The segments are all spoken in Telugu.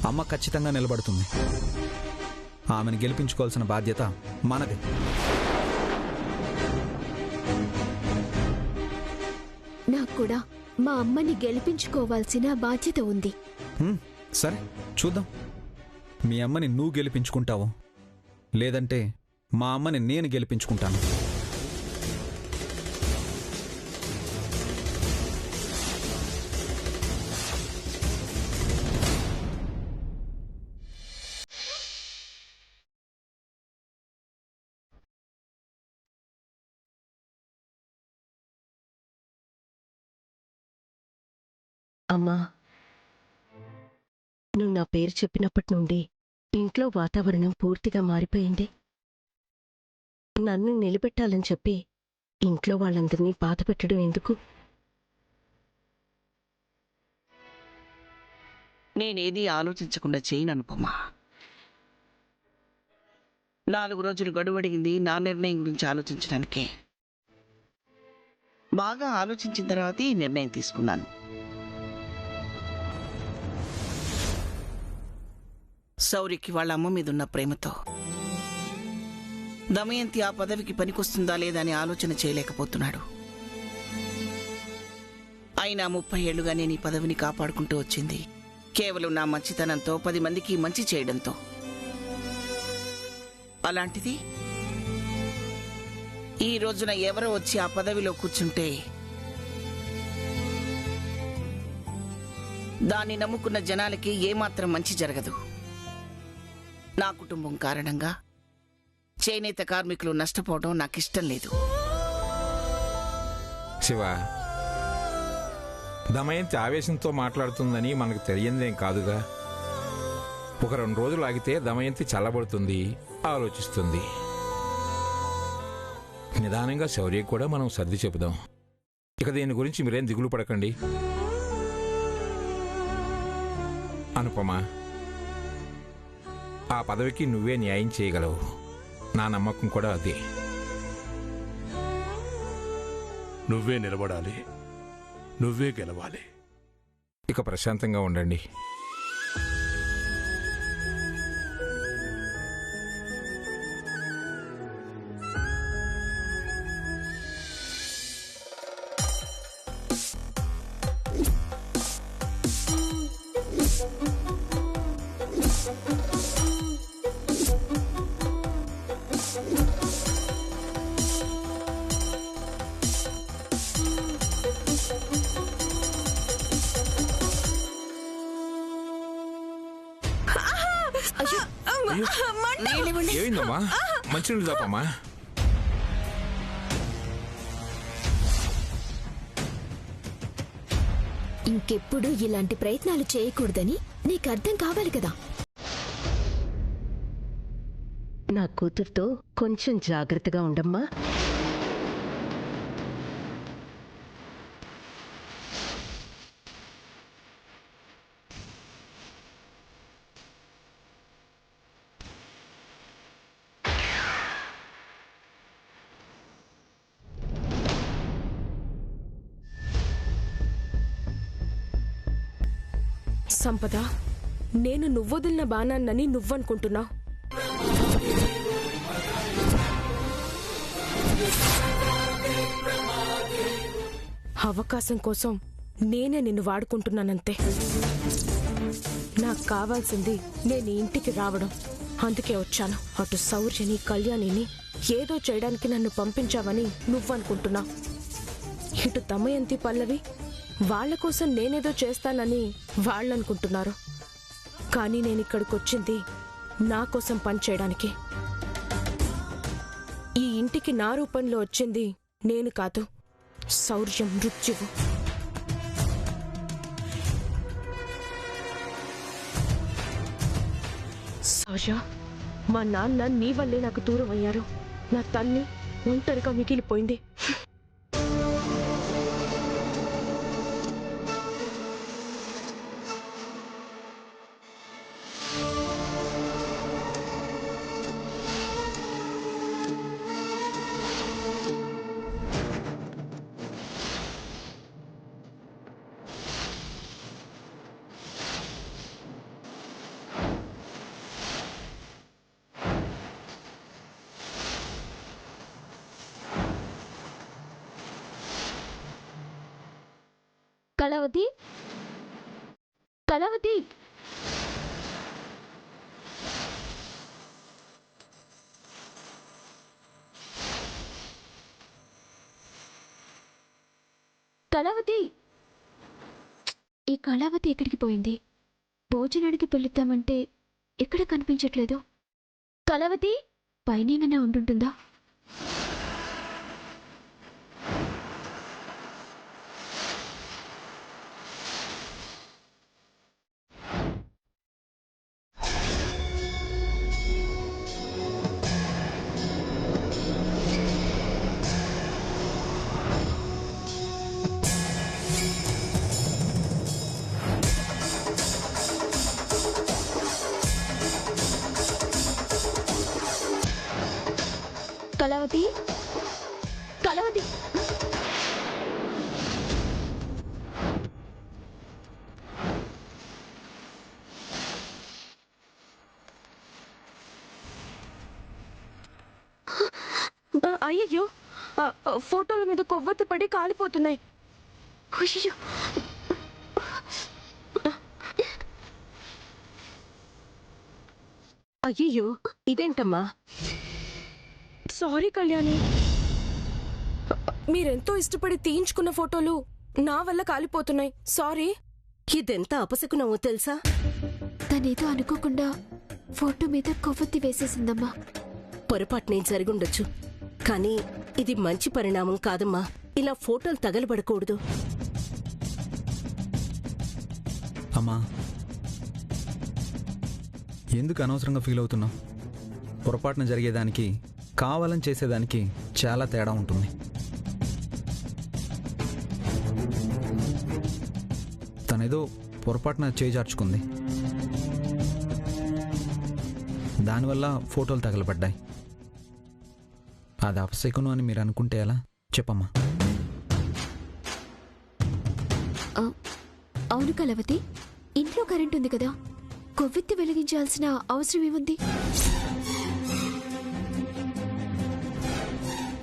అమ్మ ఖచ్చితంగా నిలబడుతుంది. ఆమెను గెలిపించుకోవాల్సిన బాధ్యత మనది. నాకు కూడా మా అమ్మని గెలిపించుకోవాల్సిన బాధ్యత ఉంది. సరే చూద్దాం, మీ అమ్మని నువ్వు గెలిపించుకుంటావు, లేదంటే మా అమ్మని నేను గెలిపించుకుంటాను. అమ్మా, నువ్వు నా పేరు చెప్పినప్పటి నుండి ఇంట్లో వాతావరణం పూర్తిగా మారిపోయింది. నన్ను నిలబెట్టాలని చెప్పి ఇంట్లో వాళ్ళందరినీ బాధ పెట్టడం ఎందుకు? నేనేది ఆలోచించకుండా చేయననుపమ్మా. 4 రోజులు గడువడిగింది నా నిర్ణయం గురించి ఆలోచించడానికే. బాగా ఆలోచించిన తర్వాత ఈ నిర్ణయం తీసుకున్నాను. శౌర్యకి వాళ్ళ అమ్మ మీద ఉన్న ప్రేమతో దమయంతి ఆ పదవికి పనికొస్తుందా లేదా అని ఆలోచన చేయలేకపోతున్నాడు. అయినా 30 ఏళ్లుగా నేను ఈ పదవిని కాపాడుకుంటూ వచ్చింది కేవలం నా మంచితనంతో, 10 మందికి మంచి చేయడంతో. అలాంటిది ఈ రోజున ఎవరో వచ్చి ఆ పదవిలో కూర్చుంటే దాన్ని నమ్ముకున్న జనాలకి ఏమాత్రం మంచి జరగదు. నా కుటుంబం కారణంగా చేనేత కార్మికులు నష్టపోవడం నాకిష్టం లేదు. శివ, దమయంతి ఆవేశంతో మాట్లాడుతుందని మనకు తెలియందేం కాదుగా. ఒక 2 రోజులు ఆగితే దమయంతి చల్లబడుతుంది, ఆలోచిస్తుంది. నిదానంగా శౌర్యకి కూడా మనం సర్ది చెబుదాం. ఇక దీని గురించి మీరేం దిగులు పడకండి. అనుపమా, ఆ పదవికి నువ్వే న్యాయం చేయగలవు. నా నమ్మకం కూడా అదే. నువ్వే నిలబడాలి, నువ్వే గెలవాలి. ఇక ప్రశాంతంగా ఉండండి. ఏమైందమ్మా? మంచినీళ్ళు తాపమ్మా. ఇంకెప్పుడు ఇలాంటి ప్రయత్నాలు చేయకూడదని నీకు అర్థం కావాలి కదా. నా కూతురుతో కొంచెం జాగ్రత్తగా ఉండమ్మా. సంపద, నేను నువ్వొదిలిన బాణాన్నని నువ్వనుకుంటున్నావు. అవకాశం కోసం నేనే నిన్ను వాడుకుంటున్నానంతే. నాకు కావాల్సింది నేను ఇంటికి రావడం. అందుకే వచ్చాను. అటు శౌర్యని, కళ్యాణిని ఏదో చేయడానికి నన్ను పంపించావని నువ్వనుకుంటున్నావు. ఇటు దమయంతి, పల్లవి వాళ్ల కోసం నేనేదో చేస్తానని వాళ్ళనుకుంటున్నారు. కానీ నేనిక్కడికొచ్చింది నా కోసం పనిచేయడానికి. ఈ ఇంటికి నా రూపంలో వచ్చింది నేను కాదు, శౌర్యం, మృత్యువు. శౌర్య, మా నాన్న నీ వల్లే నాకు దూరం అయ్యారు. నా తల్లి ఒంటరిగా మిగిలిపోయింది. కళావతి, కళావతి, కళావతి. ఈ కళావతి ఎక్కడికి పోయింది? భోజనానికి పిలుద్దామంటే ఎక్కడ కనిపించట్లేదు. కళావతి పైన ఉంటుందా? కళావతి, కళావతి. అయ్యయ్యో, ఫోటోల మీద కొవ్వొత్తి పడి కాలిపోతున్నాయి. అయ్యో, అయ్యయ్యో, ఇదేంటమ్మా? సారీ కళ్యాణి, మీరెంతో ఇష్టపడి తీయించుకున్న ఫోటోలు నా వల్ల కాలిపోతున్నాయి. సారీ. ఇదెంత అపశకునమో తెలుసా? తనేదో అనుకోకుండా ఫోటో మీద కొవ్వొత్తి వేసేసిందమ్మా. పొరపాటునే జరుగుండొచ్చు, కానీ ఇది మంచి పరిణామం కాదమ్మా. ఇలా ఫోటోలు తగలబడకూడదు. అమ్మా, ఎందుకు అనవసరంగా ఫీల్ అవుతున్నావు? పొరపాటున జరిగేదానికి కావాలని చేసేదానికి చాలా తేడా ఉంటుంది. తనేదో పొరపాటున చేజార్చుకుంది, దానివల్ల ఫోటోలు తగలబడ్డాయి. అది అపశకునం అని మీరు అనుకుంటే ఎలా? చెప్పమ్మా. అవును కళావతి, ఇంట్లో కరెంట్ ఉంది కదా, కొవ్వెత్తి వెలిగించాల్సిన అవసరం ఏముంది?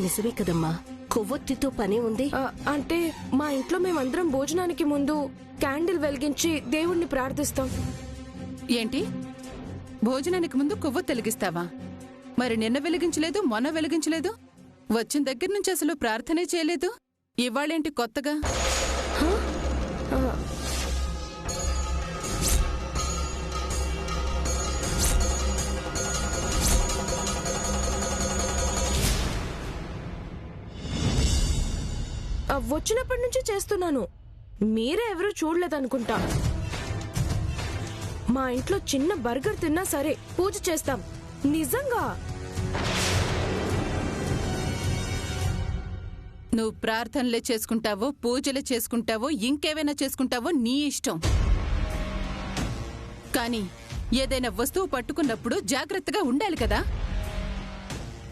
నిజమే కదమ్మా, కొవ్వొత్తితో పనే ఉంది. అంటే మా ఇంట్లో మేమందరం భోజనానికి ముందు క్యాండిల్ వెలిగించి దేవుణ్ణి ప్రార్థిస్తాం. ఏంటి, భోజనానికి ముందు కొవ్వు వెలిగిస్తావా? మరి నిన్న వెలిగించలేదు, మొన్న వెలిగించలేదు, వచ్చిన దగ్గర నుంచి అసలు ప్రార్థనే చేయలేదు. ఇవాళేంటి కొత్తగా? వచ్చినప్పటి నుంచి చేస్తున్నాను, మీరే ఎవరూ చూడలేదనుకుంటా. మా ఇంట్లో చిన్న బర్గర్ తిన్నా సరే పూజ చేస్తాం. నిజంగా. నువ్వు ప్రార్థనలే చేసుకుంటావో, పూజలే చేసుకుంటావో, ఇంకేవైనా చేసుకుంటావో నీ ఇష్టం. కానీ ఏదైనా వస్తువు పట్టుకున్నప్పుడు జాగ్రత్తగా ఉండాలి కదా.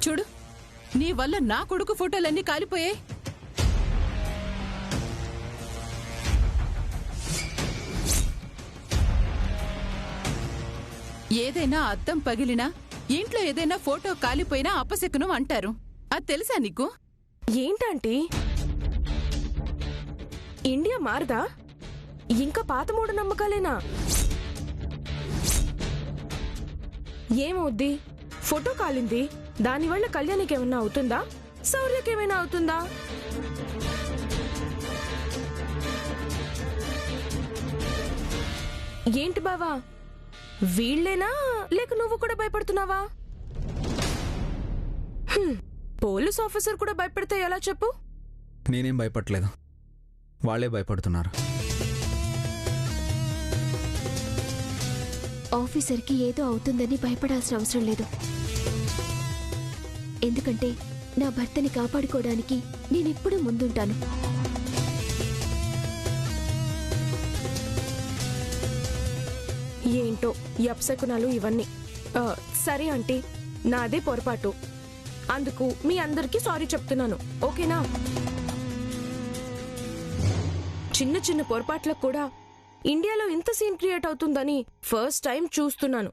చూడు, నీ వల్ల నా కొడుకు ఫోటోలన్నీ కాలిపోయాయి. ఏదైనా అద్దం పగిలినా, ఇంట్లో ఏదైనా ఫోటో కాలిపోయినా అపశకునం అంటారు. అది తెలుసా నీకు? ఏంటంటే ఇండియా మారదా? ఇంకా పాత మూఢ నమ్మకాలేనా? ఏమవుద్ది? ఫోటో కాలింది, దానివల్ల కళ్యాణికి ఏమన్నా అవుతుందా? శౌర్యకేమైనా అవుతుందా? ఏంటి బావా, వీళ్ళేనా లేక నువ్వు కూడా భయపడుతున్నావా? పోలీస్ ఆఫీసర్ కూడా భయపడితే ఎలా చెప్పు? నేనేం భయపడలేదు, వాళ్ళే భయపడుతున్నారు. ఆఫీసర్కి ఏదో అవుతుందని భయపడాల్సిన అవసరం లేదు. ఎందుకంటే నా భర్తని కాపాడుకోవడానికి నేనెప్పుడూ ముందుంటాను. ఏంటో ఈ అప్సకునాలు ఇవన్నీ. సరే ఆంటీ, నాదే పొరపాటు. అందుకు మీ అందరికీ సారీ చెప్తున్నాను, ఓకేనా? చిన్న చిన్న పొరపాట్లకు కూడా ఇండియాలో ఇంత సీన్ క్రియేట్ అవుతుందని ఫస్ట్ టైం చూస్తున్నాను.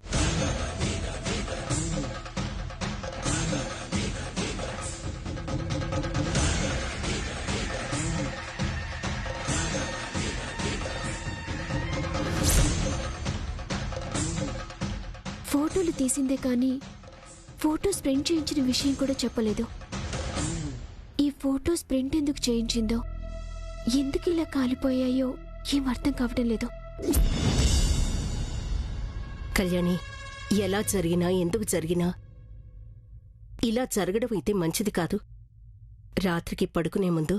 ఫోటోలు తీసిందే కానీ ఫోటోస్ ప్రింట్ చేయించిన విషయం కూడా చెప్పలేదు. ఈ ఫోటోస్ ప్రింట్ ఎందుకు చేయించిందో, ఎందుకు ఇలా కాలిపోయాయో ఏం అర్థం కావడం లేదు. కళ్యాణి, ఎలా జరిగినా ఎందుకు జరిగినా ఇలా జరగడం అయితే మంచిది కాదు. రాత్రికి పడుకునే ముందు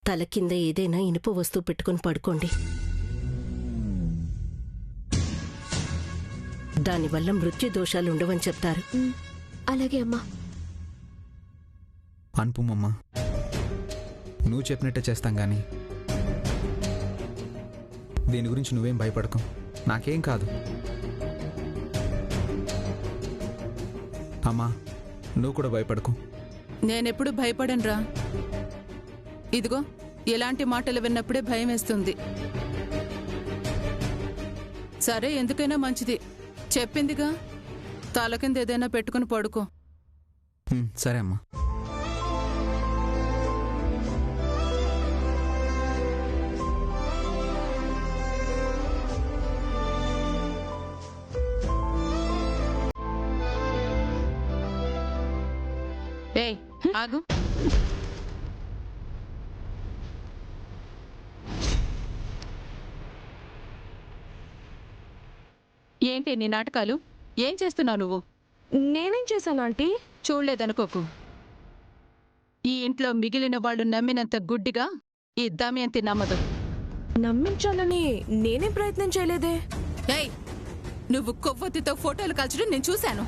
తల కింద ఏదైనా ఇనుప వస్తువు పెట్టుకుని పడుకోండి. దానివల్ల మృత్యు దోషాలుండవని చెప్తారు. అలాగే అమ్మా. అనుపమమ్మ, నువ్వు చెప్పినట్టే చేస్తాం కానీ దీని గురించి నువ్వేం భయపడకు. నాకేం కాదు. అమ్మా, నువ్వు కూడా భయపడకు. నేనెప్పుడు భయపడనురా. ఇదిగో ఇలాంటి మాటలు విన్నప్పుడే భయం వేస్తుంది. సరే, ఎందుకైనా మంచిది చెప్పిందిగా, తల కింద ఏదైనా పెట్టుకుని పడుకో. సరే అమ్మా. ఏయ్, ఆగు. ఏంటి నీ నాటకాలు? ఏం చేస్తున్నావు నువ్వు? నేనేం చేశాను ఆంటీ? చూడలేదనుకోకు. ఈ ఇంట్లో మిగిలిన వాళ్ళు నమ్మినంత గుడ్డిగా ఈ దమయంతి నమ్మదు. నమ్మించాలని నేనేం ప్రయత్నం చేయలేదే. ఏయ్, నువ్వు కొవ్వొత్తితో ఫోటోలు కాల్చడం నేను చూశాను.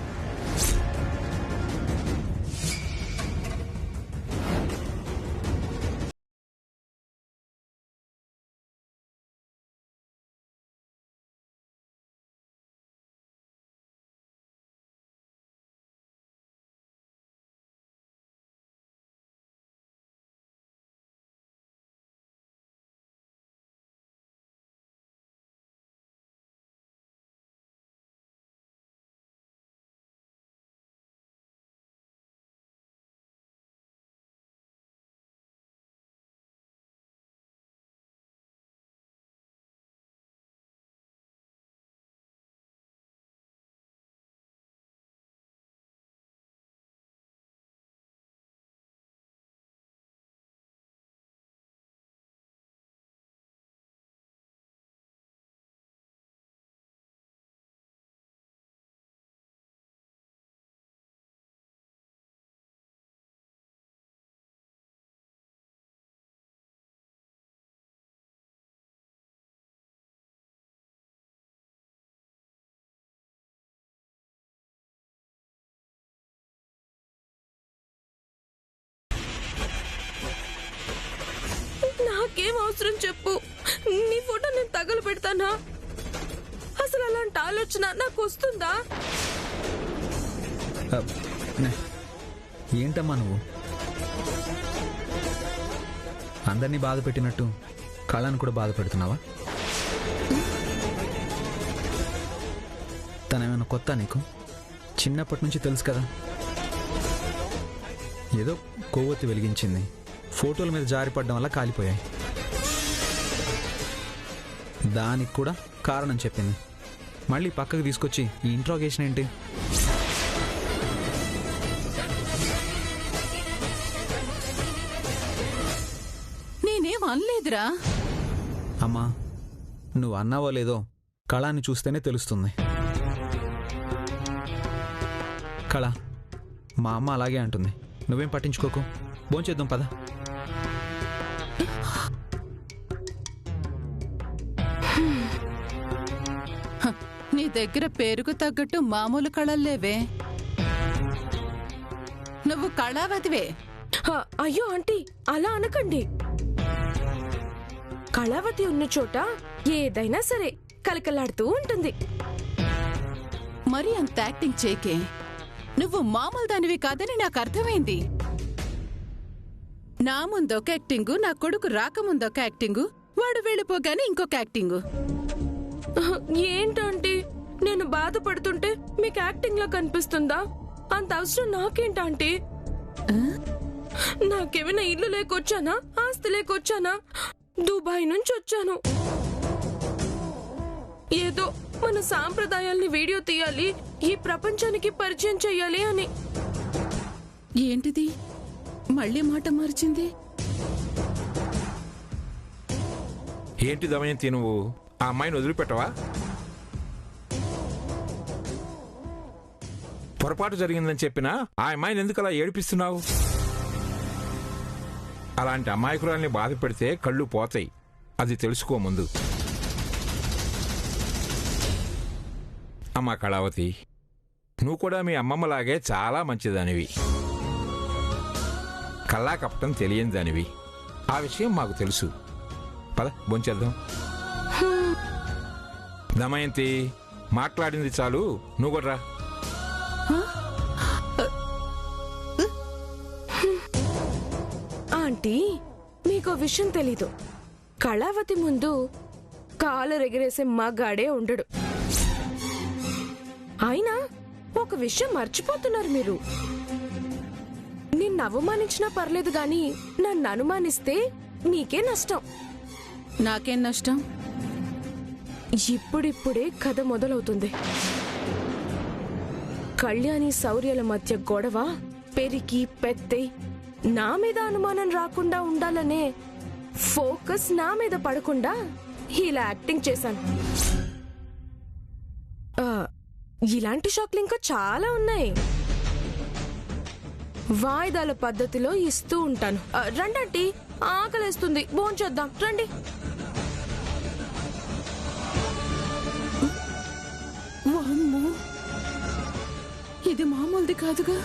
నాకేం అవసరం చెప్పు? నీ ఫోటో నేను తగలు పెడతానా? అసలు అలాంటి ఆలోచన నాకు వస్తుందా? ఏంటమ్మా నువ్వు అందరినీ బాధ పెట్టినట్టు కళను కూడా బాధ పెడుతున్నావా? తనేమైనా కొత్త నీకు? చిన్నప్పటి నుంచి తెలుసు కదా. ఏదో కొవ్వొత్తి వెలిగించింది, ఫోటోల మీద జారిపడడం వల్ల కాలిపోయాయి. దానికి కూడా కారణం చెప్పింది. మళ్ళీ పక్కకు తీసుకొచ్చి ఈ ఇంట్రాగేషన్ ఏంటి? నేనేం అనలేదురా. అమ్మా, నువ్వు అన్నావో లేదో కళాన్ని చూస్తేనే తెలుస్తుంది. కళ, మా అమ్మ అలాగే అంటుంది. నువ్వేం పట్టించుకోకు. భోంచేద్దాం పద. నీ దగ్గర పేరుకు తగ్గట్టు మామూలు కళల్లేవే. నువ్వు కళావతివే. అయ్యో ఆంటీ, అలా అనకండి. కళావతి ఉన్న చోట ఏదైనా సరే కలకలాడుతూ ఉంటుంది. మరి అంత యాక్టింగ్ చేకే. నువ్వు మామూలు దానివి కాదని నాకు అర్థమైంది. నా ముందొక యాక్టింగు, నా కొడుకు రాకముందొక యాక్టింగు, వాడు వెళ్ళిపోగానే ఇంకొక యాక్టింగు. ఏంటంటే నేను బాధపడుతుంటే మీకు యాక్టింగ్ లా కనిపిస్తుందా? అంత అవసరం నాకేంటంటే? నాకేమైనా ఇల్లు లేకొచ్చానా, ఆస్తి లేకొచ్చానా? దుబాయ్ నుంచి వచ్చాను. ఏదో మన సాంప్రదాయాల్ని వీడియో తీయాలి, ఈ ప్రపంచానికి పరిచయం చెయ్యాలి అని. ఏంటిది మళ్ళీ మాట మార్చింది? ఏంటి దమయంతి, నువ్వు ఆ అమ్మాయిని వదిలిపెట్టవా? పొరపాటు జరిగిందని చెప్పినా ఆ అమ్మాయిని ఎందుకు అలా ఏడిపిస్తున్నావు? అలాంటి అమాయకురాల్ని బాధ పెడితే కళ్ళు పోతాయి, అది తెలుసుకో ముందు. అమ్మా కళావతి, నువ్వు కూడా మీ అమ్మమ్మలాగే చాలా మంచిదానివి, కళ్ళా కపటం తెలియని దానివి. ఆ విషయం మాకు తెలుసు. పద బొంచేద్దాం. దమయంతి, మాట్లాడింది చాలు, నువ్వు కూడా రా. ఆంటీ, మీకో విషయం తెలీదు. కళావతి ముందు కాలు ఎగిరేసే మగాడే ఉండడు. అయినా ఒక విషయం మర్చిపోతున్నారు మీరు. నిన్ను అవమానించినా పర్లేదు గాని నన్ను అనుమానిస్తే నీకే నష్టం. నాకేం నష్టం? ఇప్పుడిప్పుడే కథ మొదలవుతుంది. కళ్యాణి శౌర్యాల మధ్య గొడవ పెరిగి పెద్దై నా మీద అనుమానం రాకుండా ఉండాలనే ఫోకస్ నా మీద పడకుండా ఇలా యాక్టింగ్ చేశాను. ఇలాంటి షాక్లు ఇంకా చాలా ఉన్నాయి. వాయిదాల పద్ధతిలో ఇస్తూ ఉంటాను. రండి, ఆకలేస్తుంది, భోంచేద్దాం రండి. వామ్మో, ఇది మామూలుది కాదుగా.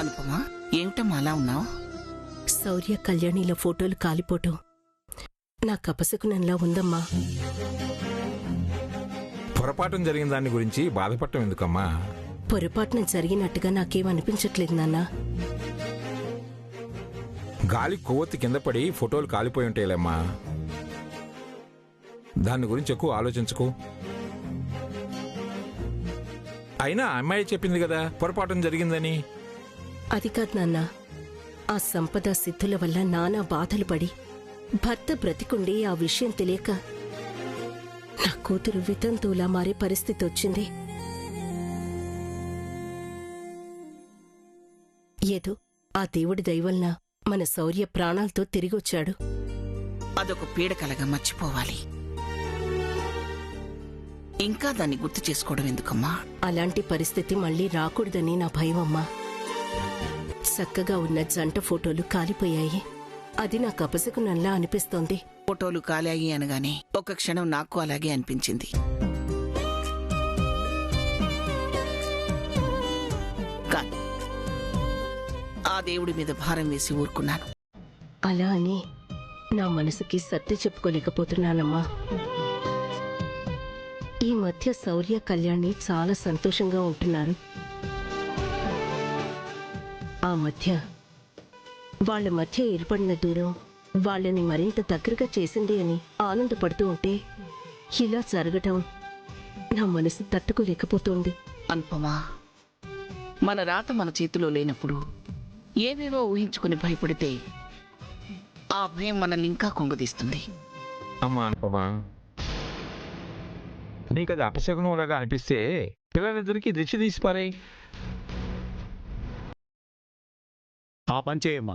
అనుపమా, ఏమిటమ్మా అలా ఉన్నావు? శౌర్య కళ్యాణిల ఫోటోలు కాలిపోవటం నా కపశకునంలా ఉందమ్మా. పొరపాటు జరిగిన దాని గురించి బాధపడటం ఎందుకమ్మా? పొరపాటున జరిగినట్టుగా నాకేమనిపించట్లేదు నాన్న. గాలి కొవ్వొత్తి కింద పడి ఫోటోలు కాలిపోయి ఉంటాయిలేమ్మా, దాని గురించి ఎక్కువ ఆలోచించుకో. అయినా అమ్మాయి చెప్పింది కదా పొరపాటు జరిగిందని. అది కాదు నాన్న, ఆ సంపద సిద్ధుల వల్ల నానా బాధలు పడి భర్త బ్రతికుండి ఆ విషయం తెలియక నా కూతురు వితంతువులా మారే పరిస్థితి వచ్చింది. ఏదో ఆ దేవుడి దయవలన మన శౌర్య ప్రాణాలతో తిరిగొచ్చాడు. అదొక పీడకలగా మర్చిపోవాలి. ఇంకా దాన్ని గుర్తు చేసుకోవడం ఎందుకమ్మా? అలాంటి పరిస్థితి మళ్ళీ రాకూడదని నా భయమమ్మా. చక్కగా ఉన్న జంట ఫోటోలు కాలిపోయాయి. అది నాకు అపశకునంలా అనిపిస్తోంది. ఫోటోలు కాలాయి అనగానే ఒక క్షణం నాకు అలాగే అనిపించింది. కానీ ఆ దేవుడి మీద భారం వేసి ఊరుకున్నాను. అలా అని నా మనసుకి సర్ది చెప్పుకోలేకపోతున్నానమ్మా. ఈ మధ్య శౌర్య కళ్యాణి చాలా సంతోషంగా ఉంటున్నారు. ఆ మధ్య వాళ్ళ మధ్య ఏర్పడిన దూరం వాళ్ళని మరింత దగ్గరగా చేసింది అని ఆనందపడుతూ ఉంటే ఇలా జరగటం నా మనసు తట్టుకోలేకపోతోంది. అనుపమా, మన రాత మన చేతిలో లేనప్పుడు ఏవేవో ఊహించుకుని భయపడితే ఆ భయం మనల్ని ఇంకా కుంగదీస్తుంది. అమ్మా అనుపమా, నీకు అది అపశకునంలాగా అనిపిస్తే పిల్లలిద్దరికీ దిష్టి తీసిపారాయి. ఆ పని చేయమ్మా.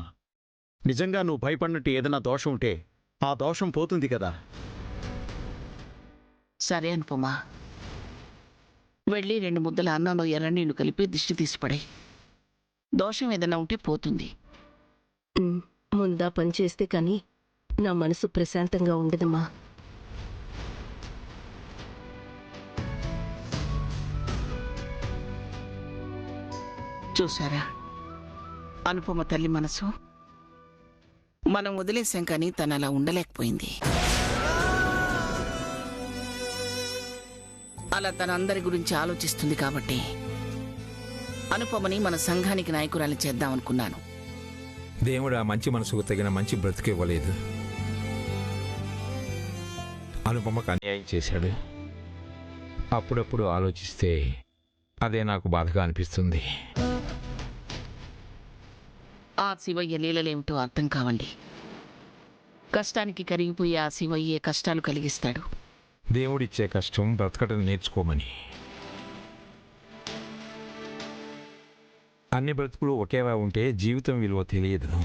నిజంగా నువ్వు భయపడినట్టు ఏదైనా దోషం ఉంటే ఆ దోషం పోతుంది కదా. సరే అనుపమా, వెళ్ళి 2 ముద్దల అన్నంలో ఎర్రనీళ్లు కలిపి దిష్టి తీసిపడే. దోషం ఏదైనా ఉంటే పోతుంది. ముందా పని చేస్తే కానీ నా మనసు ప్రశాంతంగా ఉండదమ్మా. చూసారా అనుపమ తల్లి మనసు? మనం వదిలేసాం కానీ తను అలా ఉండలేకపోయింది. అలా తన అందరి గురించి ఆలోచిస్తుంది కాబట్టి అనుపమని మన సంఘానికి నాయకురాలు చేద్దామనుకున్నాను. దేవుడు ఆ మంచి మనసుకు తగిన మంచి బ్రతుకు ఇవ్వలేదు. అనుపమకు అన్యాయం చేశాడు. అప్పుడప్పుడు ఆలోచిస్తే అదే నాకు బాధగా అనిపిస్తుంది. ఆ శివయ్య లీలలేమిటో అర్థం కావండి. కష్టానికి కరిగిపోయి ఆ శివయ్యే కష్టాలు కలిగిస్తాడు. దేవుడిచ్చే కష్టం బ్రతకడం నేర్చుకోమని. అన్ని బ్రతుకులు ఒకేలా ఉంటే జీవితం విలువ తెలియదు.